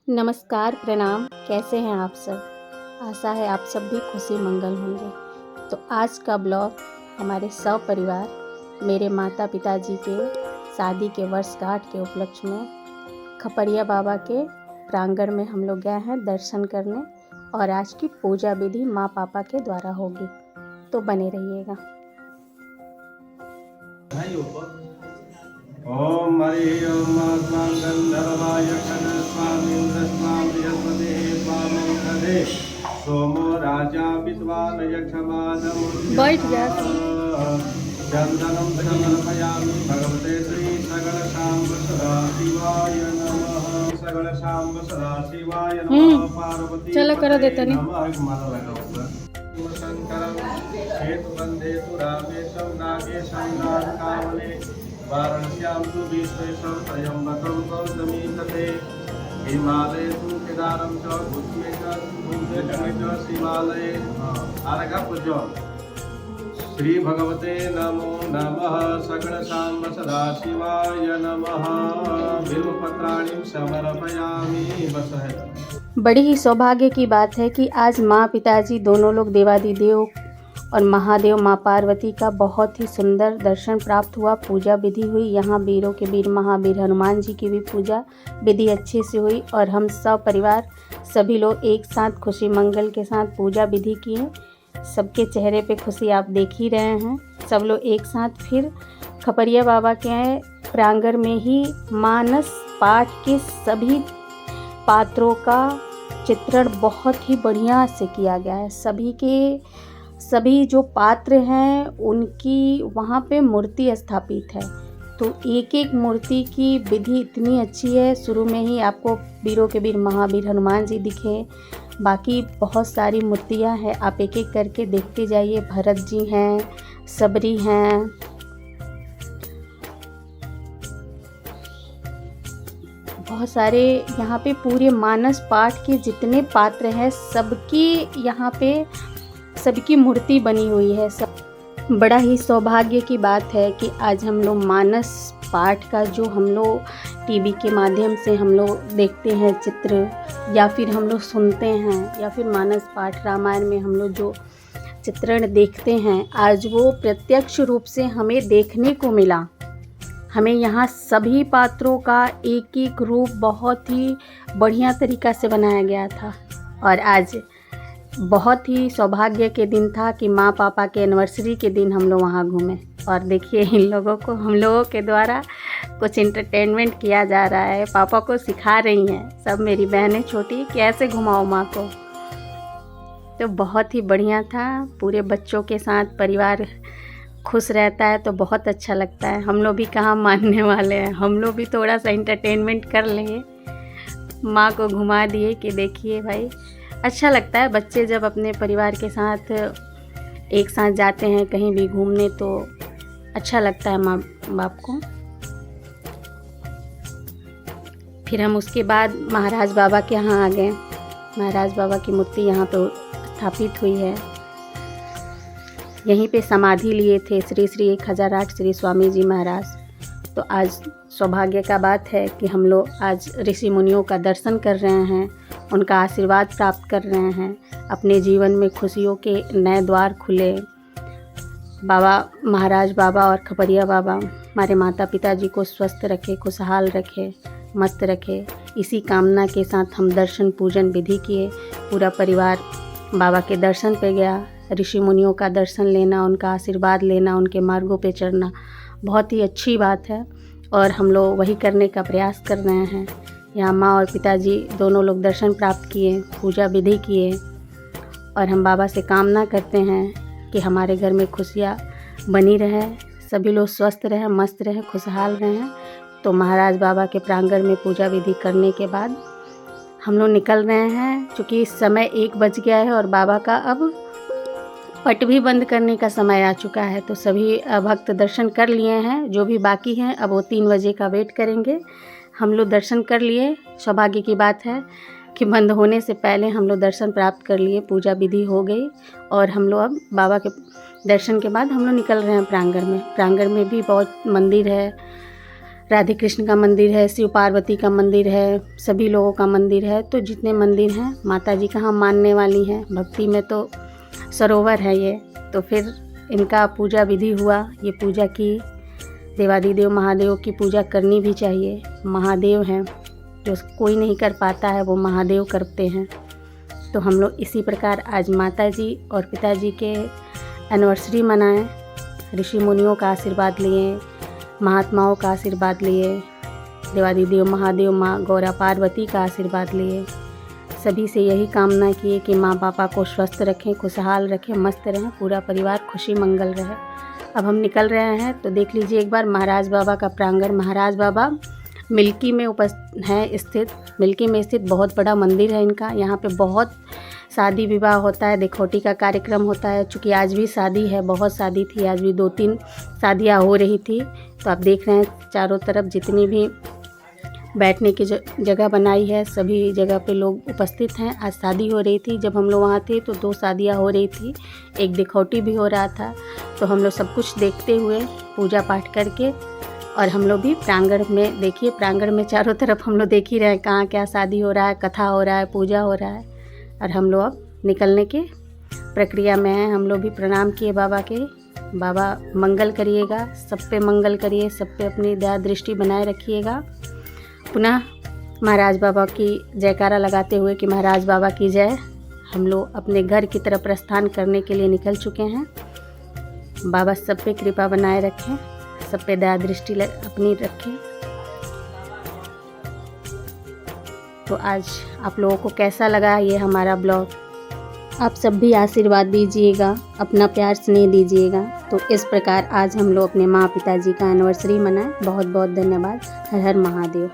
नमस्कार, प्रणाम। कैसे हैं आप सब? आशा है आप सब भी खुशी मंगल होंगे। तो आज का ब्लॉग हमारे सपरिवार मेरे माता पिताजी के शादी के वर्षगांठ के उपलक्ष्य में खपरिया बाबा के प्रांगण में हम लोग गए हैं दर्शन करने, और आज की पूजा विधि माँ पापा के द्वारा होगी, तो बने रहिएगा। ओम हरि ओम गंधर्वाय खनस्वामिन्द्रस्वामियस्मते स्वामंगले सोमो राजा विद्वान यक्षमानमुर्य बैठ जा। चंदनं समर्पयामि भगवते श्री सकल शांब सदाशिवाय नमः। सकल शांब सदाशिवाय नमः। पार्वती चलो करो देता नहीं। नमः। माला लगा शंकरं हेतुबंधे रामेशं नागेशं नागकावने वाराणस्यां तु विश्वेशं त्र्यंबकं गौतमी तटे हिमालये तु केदारं च भूतमे च शिवालये आरगा पूजो श्री भगवते नमो नमः। सकल शांब सदाशिवाय नमः। बिल्वपत्राणि समर्पयामि। बस है। बड़ी ही सौभाग्य की बात है कि आज माँ पिताजी दोनों लोग देवादिदेव और महादेव माँ पार्वती का बहुत ही सुंदर दर्शन प्राप्त हुआ। पूजा विधि हुई, यहाँ वीरों के वीर महावीर हनुमान जी की भी पूजा विधि अच्छे से हुई, और हम सब परिवार सभी लोग एक साथ खुशी मंगल के साथ पूजा विधि किए। सबके चेहरे पे खुशी आप देख ही रहे हैं। सब लोग एक साथ फिर खपरिया बाबा के प्रांगण में ही मानस पाठ के सभी पात्रों का चित्रण बहुत ही बढ़िया से किया गया है। सभी जो पात्र हैं उनकी वहाँ पे मूर्ति स्थापित है, तो एक एक मूर्ति की विधि इतनी अच्छी है। शुरू में ही आपको वीरों के वीर महावीर हनुमान जी दिखे, बाकी बहुत सारी मूर्तियाँ हैं, आप एक एक करके देखते जाइए। भरत जी हैं, सबरी हैं, बहुत सारे यहाँ पे पूरे मानस पाठ के जितने पात्र हैं सबकी यहाँ पे सबकी मूर्ति बनी हुई है। सब बड़ा ही सौभाग्य की बात है कि आज हम लोग मानस पाठ का जो हम लोग टीवी के माध्यम से हम लोग देखते हैं चित्र, या फिर हम लोग सुनते हैं, या फिर मानस पाठ रामायण में हम लोग जो चित्रण देखते हैं, आज वो प्रत्यक्ष रूप से हमें देखने को मिला। हमें यहाँ सभी पात्रों का एक एक रूप बहुत ही बढ़िया तरीक़ा से बनाया गया था, और आज बहुत ही सौभाग्य के दिन था कि माँ पापा के एनिवर्सरी के दिन हम लोग वहाँ घूमे। और देखिए इन लोगों को हम लोगों के द्वारा कुछ इंटरटेनमेंट किया जा रहा है। पापा को सिखा रही हैं सब मेरी बहनें छोटी कैसे घुमाओ माँ को, तो बहुत ही बढ़िया था। पूरे बच्चों के साथ परिवार खुश रहता है तो बहुत अच्छा लगता है। हम लोग भी कहाँ मानने वाले हैं, हम लोग भी थोड़ा सा इंटरटेनमेंट कर लेंगे। माँ को घुमा दिए कि देखिए भाई, अच्छा लगता है। बच्चे जब अपने परिवार के साथ एक साथ जाते हैं कहीं भी घूमने तो अच्छा लगता है माँ बाप को। फिर हम उसके बाद महाराज बाबा के यहाँ आ गए। महाराज बाबा की मूर्ति यहाँ पे स्थापित हुई है। यहीं पे समाधि लिए थे श्री श्री 1008 श्री स्वामी जी महाराज। तो आज सौभाग्य का बात है कि हम लोग आज ऋषि मुनियों का दर्शन कर रहे हैं, उनका आशीर्वाद प्राप्त कर रहे हैं। अपने जीवन में खुशियों के नए द्वार खुले। बाबा महाराज बाबा और खपरिया बाबा हमारे माता पिताजी को स्वस्थ रखे, खुशहाल रखे, मस्त रखे, इसी कामना के साथ हम दर्शन पूजन विधि किए। पूरा परिवार बाबा के दर्शन पे गया। ऋषि मुनियों का दर्शन लेना, उनका आशीर्वाद लेना, उनके मार्गों पे चलना बहुत ही अच्छी बात है, और हम लोग वही करने का प्रयास कर रहे हैं। यहाँ माँ और पिताजी दोनों लोग दर्शन प्राप्त किए, पूजा विधि किए, और हम बाबा से कामना करते हैं कि हमारे घर में खुशियाँ बनी रहे, सभी लोग स्वस्थ रहें, मस्त रहें, खुशहाल रहें। तो महाराज बाबा के प्रांगण में पूजा विधि करने के बाद हम लोग निकल रहे हैं। चूँकि इस समय 1 बज गया है और बाबा का अब पट भी बंद करने का समय आ चुका है, तो सभी भक्त दर्शन कर लिए हैं। जो भी बाकी हैं अब वो 3 बजे का वेट करेंगे। हम लोग दर्शन कर लिए। सौभाग्य की बात है कि बंद होने से पहले हम लोग दर्शन प्राप्त कर लिए, पूजा विधि हो गई, और हम लोग अब बाबा के दर्शन के बाद हम लोग निकल रहे हैं प्रांगण में। प्रांगण में भी बहुत मंदिर है, राधे कृष्ण का मंदिर है, शिव पार्वती का मंदिर है, सभी लोगों का मंदिर है। तो जितने मंदिर हैं माता जी का हम मानने वाली हैं, भक्ति में तो सरोवर है ये। तो फिर इनका पूजा विधि हुआ, ये पूजा की, देवादिदेव महादेव की पूजा करनी भी चाहिए। महादेव हैं, जो कोई नहीं कर पाता है वो महादेव करते हैं। तो हम लोग इसी प्रकार आज माता जी और पिताजी के एनिवर्सरी मनाएं, ऋषि मुनियों का आशीर्वाद लिए, महात्माओं का आशीर्वाद लिए, देवादिदेव महादेव माँ गौरा पार्वती का आशीर्वाद लिए। सभी से यही कामना किए कि माँ पापा को स्वस्थ रखें, खुशहाल रखें, मस्त रहें, पूरा परिवार खुशी मंगल रहे। अब हम निकल रहे हैं तो देख लीजिए एक बार महाराज बाबा का प्रांगण। महाराज बाबा मिल्की में स्थित, मिल्की में स्थित बहुत बड़ा मंदिर है इनका। यहाँ पे बहुत शादी विवाह होता है, देखौटी का कार्यक्रम होता है। चूँकि आज भी शादी है, बहुत शादी थी, आज भी 2-3 शादियाँ हो रही थी। तो आप देख रहे हैं चारों तरफ जितनी भी बैठने की जगह बनाई है, सभी जगह पे लोग उपस्थित हैं। आज शादी हो रही थी, जब हम लोग वहाँ थे तो 2 शादियाँ हो रही थी, एक देखौटी भी हो रहा था। तो हम लोग सब कुछ देखते हुए पूजा पाठ करके, और हम लोग भी प्रांगण में, देखिए प्रांगण में चारों तरफ हम लोग देख ही रहे हैं कहाँ क्या शादी हो रहा है, कथा हो रहा है, पूजा हो रहा है। और हम लोग अब निकलने के प्रक्रिया में हैं। हम लोग भी प्रणाम किए बाबा के। बाबा मंगल करिएगा, सब पे मंगल करिए, सब पे अपनी दया दृष्टि बनाए रखिएगा। पुनः महाराज बाबा की जयकारा लगाते हुए कि महाराज बाबा की जय। हम लोग अपने घर की तरफ प्रस्थान करने के लिए निकल चुके हैं। बाबा सब पे कृपा बनाए रखें, सब पे दया दृष्टि अपनी रखें। तो आज आप लोगों को कैसा लगा ये हमारा ब्लॉग? आप सब भी आशीर्वाद दीजिएगा, अपना प्यार स्नेह दीजिएगा। तो इस प्रकार आज हम लोग अपने माँ पिताजी का एनिवर्सरी मनाएं। बहुत बहुत धन्यवाद। हर हर महादेव।